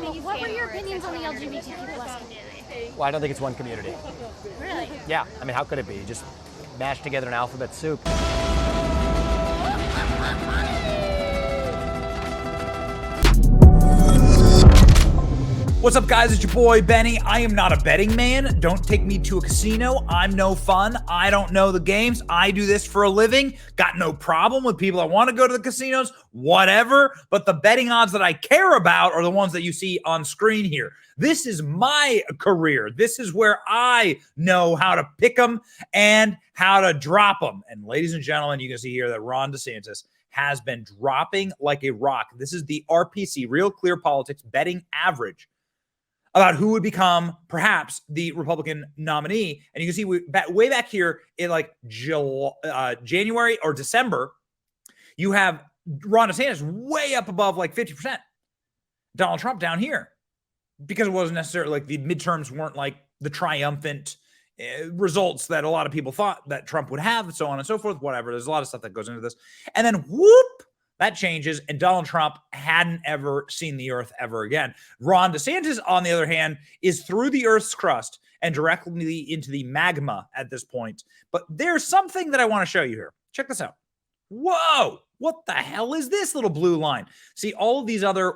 What were your opinions on the LGBTQ plus community? Well, I don't think it's one community. Really? Yeah, I mean, how could it be? Just mashed together in alphabet soup. What's up, guys? It's your boy, Benny. I am not a betting man. Don't take me to a casino. I'm no fun. I don't know the games. I do this for a living. Got no problem with people that want to go to the casinos, whatever. But the betting odds that I care about are the ones that you see on screen here. This is my career. This is where I know how to pick them and how to drop them. And ladies and gentlemen, you can see here that Ron DeSantis has been dropping like a rock. This is the RPC, Real Clear Politics betting average about who would become perhaps the Republican nominee. And you can see way back here in like January or December, you have Ron DeSantis way up above like 50%. Donald Trump down here, because it wasn't necessarily like the midterms weren't like the triumphant results that a lot of people thought that Trump would have, so on and so forth, whatever. There's a lot of stuff that goes into this. And then whoop, that changes, and Donald Trump hadn't ever seen the earth ever again. Ron DeSantis, on the other hand, is through the earth's crust and directly into the magma at this point. But there's something that I want to show you here. Check this out. Whoa, what the hell is this little blue line? See, all of these other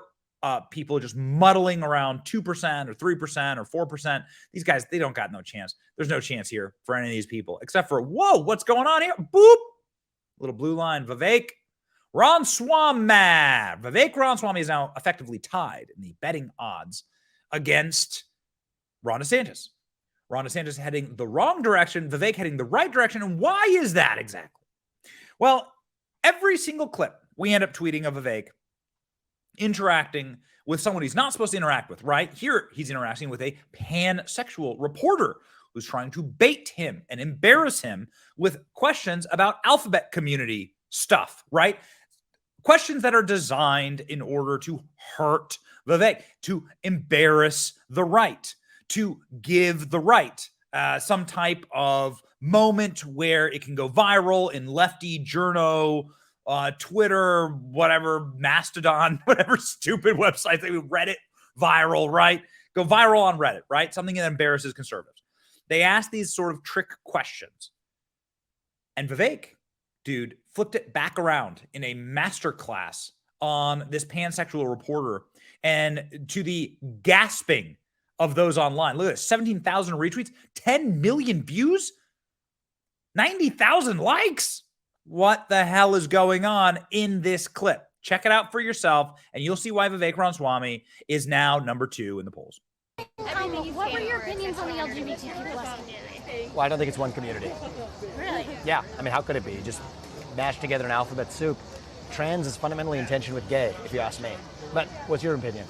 people just muddling around 2% or 3% or 4%. These guys, they don't got no chance. There's no chance here for any of these people, except for, whoa, what's going on here? Boop, little blue line, Vivek Ramaswamy. Vivek Ramaswamy is now effectively tied in the betting odds against Ron DeSantis. Ron DeSantis heading the wrong direction, Vivek heading the right direction. And why is that exactly? Well, every single clip we end up tweeting of Vivek interacting with someone he's not supposed to interact with, right? Here, he's interacting with a pansexual reporter who's trying to bait him and embarrass him with questions about alphabet community stuff, right? Questions that are designed in order to hurt Vivek, to embarrass the right, to give the right some type of moment where it can go viral in lefty journo, Twitter, whatever, Mastodon, whatever stupid website, Reddit viral, right? Go viral on Reddit, right? Something that embarrasses conservatives. They ask these sort of trick questions. And Vivek, dude, flipped it back around in a masterclass on this pansexual reporter, and to the gasping of those online. Look at this, 17,000 retweets, 10 million views, 90,000 likes. What the hell is going on in this clip? Check it out for yourself, and you'll see why Vivek Ramaswamy is now number 2 in the polls. What were your opinions on the LGBTQ plus community? Well, I don't think it's one community. Really? Yeah, I mean, how could it be? Just mashed together in alphabet soup. Trans is fundamentally in tension with gay, if you ask me. But what's your opinion?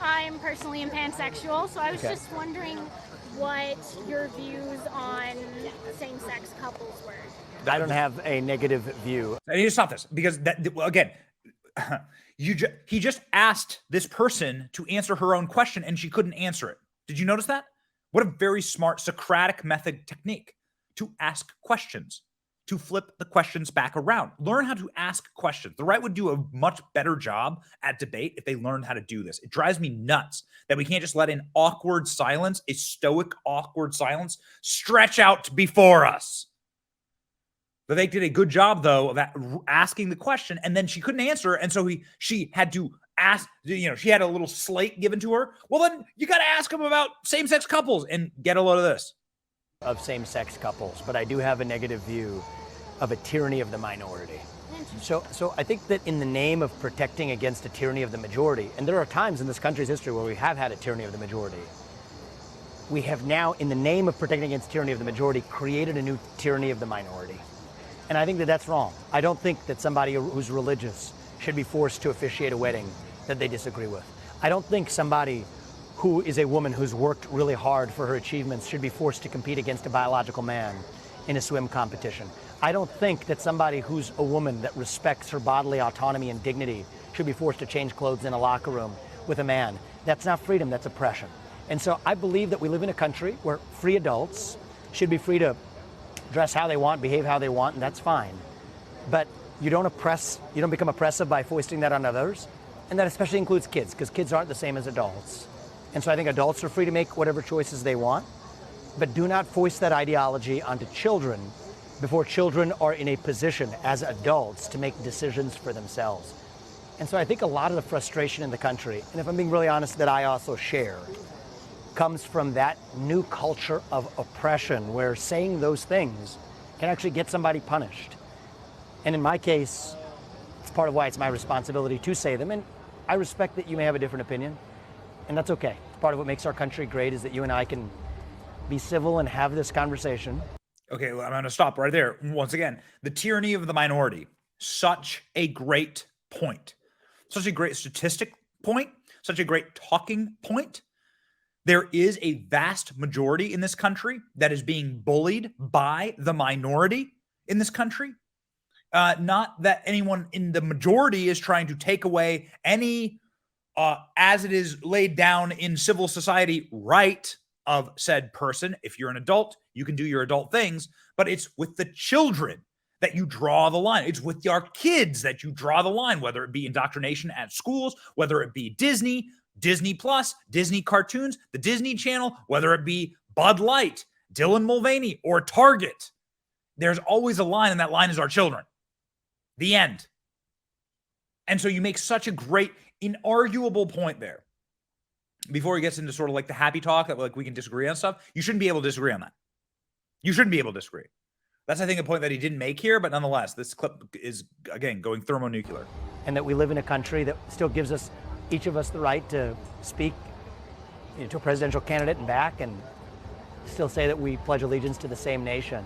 I'm personally pansexual, so I was just wondering what your views on same-sex couples were. I don't have a negative view. I need to stop this because, again, he just asked this person to answer her own question and she couldn't answer it. Did you notice that? What a very smart Socratic method technique to ask questions, to flip the questions back around. Learn how to ask questions. The right would do a much better job at debate if they learned how to do this. It drives me nuts that we can't just let an awkward silence, a stoic, awkward silence, stretch out before us. Vivek did a good job, though, of asking the question, and then she couldn't answer, and so she had to ask, she had a little slate given to her. Well, then you got to ask him about same-sex couples and get a load of this. Of same-sex couples, but I do have a negative view of a tyranny of the minority. So I think that in the name of protecting against a tyranny of the majority, and there are times in this country's history where we have had a tyranny of the majority, we have now, in the name of protecting against tyranny of the majority, created a new tyranny of the minority. And I think that that's wrong. I don't think that somebody who's religious should be forced to officiate a wedding that they disagree with. I don't think somebody who is a woman who's worked really hard for her achievements should be forced to compete against a biological man in a swim competition. I don't think that somebody who's a woman that respects her bodily autonomy and dignity should be forced to change clothes in a locker room with a man. That's not freedom, that's oppression. And so I believe that we live in a country where free adults should be free to dress how they want, behave how they want, and that's fine. But you don't become oppressive by foisting that on others. And that especially includes kids, because kids aren't the same as adults. And so I think adults are free to make whatever choices they want, but do not foist that ideology onto children before children are in a position as adults to make decisions for themselves. And so I think a lot of the frustration in the country, and if I'm being really honest, that I also share, comes from that new culture of oppression where saying those things can actually get somebody punished. And in my case, it's part of why it's my responsibility to say them. And I respect that you may have a different opinion, and that's okay. Part of what makes our country great is that you and I can be civil and have this conversation. Okay, well, I'm going to stop right there. Once again, the tyranny of the minority. Such a great point. Such a great statistic point. Such a great talking point. There is a vast majority in this country that is being bullied by the minority in this country. Not that anyone in the majority is trying to take away any, as it is laid down in civil society, right of said person. If you're an adult, you can do your adult things, but it's with the children that you draw the line. It's with our kids that you draw the line, whether it be indoctrination at schools, whether it be Disney, Disney Plus, Disney cartoons, the Disney Channel, whether it be Bud Light, Dylan Mulvaney, or Target. There's always a line, and that line is our children. The end. And so you make such a great, inarguable point there. Before he gets into sort of like the happy talk that like we can disagree on stuff, you shouldn't be able to disagree on that. You shouldn't be able to disagree. That's, I think, a point that he didn't make here, but nonetheless, this clip is, again, going thermonuclear. And that we live in a country that still gives us, each of us, the right to speak to a presidential candidate and back, and still say that we pledge allegiance to the same nation.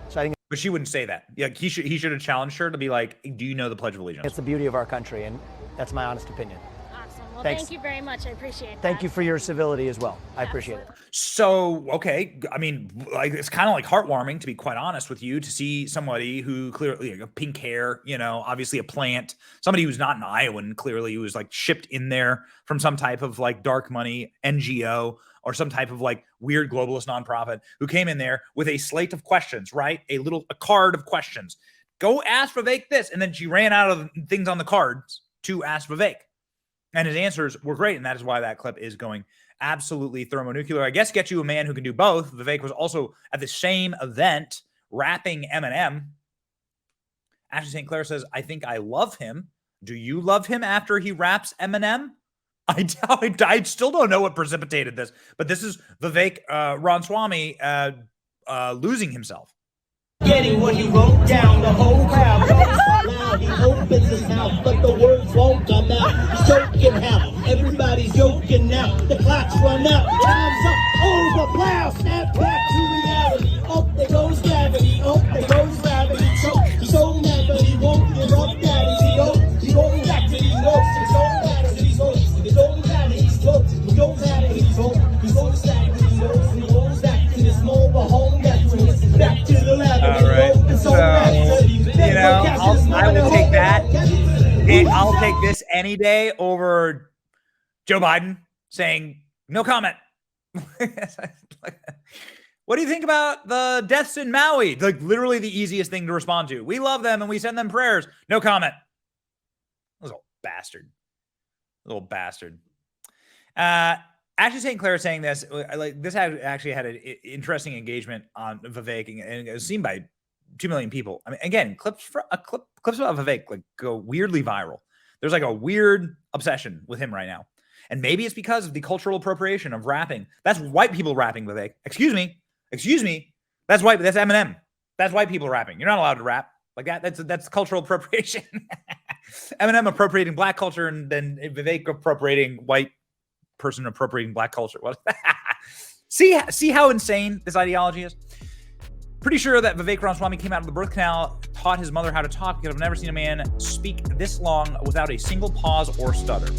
So I think. But she wouldn't say that. Yeah, he should have challenged her to be like, do you know the Pledge of Allegiance? It's the beauty of our country, and that's my honest opinion. Awesome. Well, Thanks. thank you very much. I appreciate that. Thank you for your civility as well. I appreciate it. So, okay. I mean, like, it's kind of like heartwarming, to be quite honest with you, to see somebody who clearly, like, pink hair, you know, obviously a plant, somebody who's not an Iowan, clearly, who was like shipped in there from some type of like dark money NGO or some type of like weird globalist nonprofit, who came in there with a slate of questions, right? A card of questions. Go ask Vivek this. And then she ran out of things on the cards to ask Vivek. And his answers were great. And that is why that clip is going absolutely thermonuclear. I guess get you a man who can do both. Vivek was also at the same event rapping Eminem. Ashley St. Clair says, I think I love him. Do you love him after he raps Eminem? I still don't know what precipitated this, but this is Vivek Ramaswamy losing himself. Getting what he wrote down, the whole crowd goes loud. He opens his mouth, but the words won't come out. He's joking how everybody's joking now. The clock's run out, time's up, over, plow, snap back to reality. Up there goes gravity, up there goes gravity. He's so mad, but he won't give up, daddy. He goes back to these notes, he's so mad at these notes. He goes back to these notes, he goes back to these notes. He goes back to these notes, he goes back to this mobile home veterans. Back to the lab. All right. So, you know, I will take that. I'll take this any day over Joe Biden saying no comment. What do you think about the deaths in Maui? Like, literally the easiest thing to respond to. We love them and we send them prayers. No comment. Little bastard. Little bastard. Ashley St. Clair saying this, like, this actually had an interesting engagement on Vivek, and it was seen by 2 million people. I mean, again, clips about Vivek like go weirdly viral. There's like a weird obsession with him right now, and maybe it's because of the cultural appropriation of rapping. That's white people rapping, Vivek. Excuse me. That's white. That's Eminem. That's white people rapping. You're not allowed to rap like that. That's cultural appropriation. Eminem appropriating black culture, and then Vivek appropriating white person appropriating black culture. What? See how insane this ideology is? Pretty sure that Vivek Ramaswamy came out of the birth canal, taught his mother how to talk, because I've never seen a man speak this long without a single pause or stutter.